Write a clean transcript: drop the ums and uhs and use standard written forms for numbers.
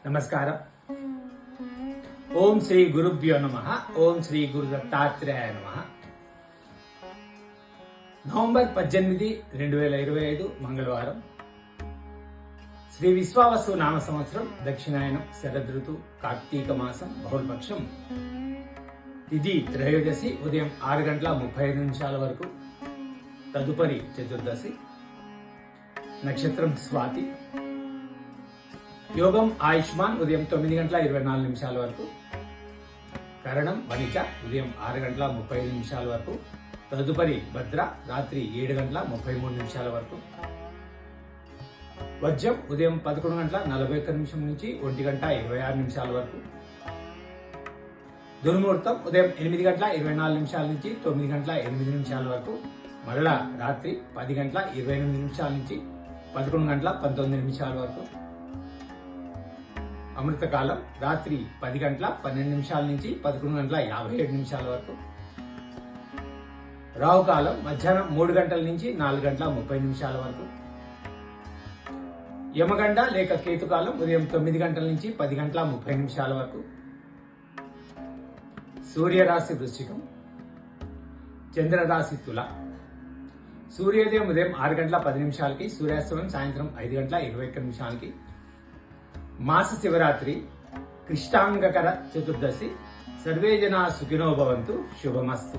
నమస్కారం. ఓం శ్రీ గురుభ్యో నమః. ఓం శ్రీ గురు దత్తాత్రేయ నమః. నవంబర్ 18, 2025 మంగళవారం. శ్రీ విశ్వావసు నామ సంవత్సరం, దక్షిణాయనం, శరదృతు, కార్తీక మాసం, బహుళపక్షం. తిథి త్రయోదశి ఉదయం 6:35 వరకు. తదుపరి చతుర్దశి. నక్షత్రం స్వాతి. యోగం ఆయుష్మాన్ ఉదయం 9:24 వరకు. కరణం వణిక ఉదయం 6:35 వరకు. తదుపరి భద్ర రాత్రి 7:33 వరకు. వర్జం ఉదయం 11:41 నుంచి 1:26 వరకు. దుర్ముహూర్తం ఉదయం 8:24 నుంచి 9:08 వరకు. మరలా రాత్రి 10:28 నుంచి 11:19 వరకు. అమృతకాలం రాత్రి 10:12 నుంచి 11:57 వరకు. రాహుకాలం మధ్యాహ్నం 3 గంటల నుంచి 4:30 వరకు. యమగండ లేక కేతుకాలం ఉదయం 9 గంటల నుంచి 10:30 వరకు. సూర్యరాశి వృశ్చికం, చంద్రరాశి తుల. సూర్యోదయం ఉదయం 6:10 సూర్యాస్తమయం సాయంత్రం 5:21 మాస శివరాత్రి, కృష్ణాంగకర చతుర్దశి. సర్వే జనా సుఖినో భవంతు. శుభమస్తు.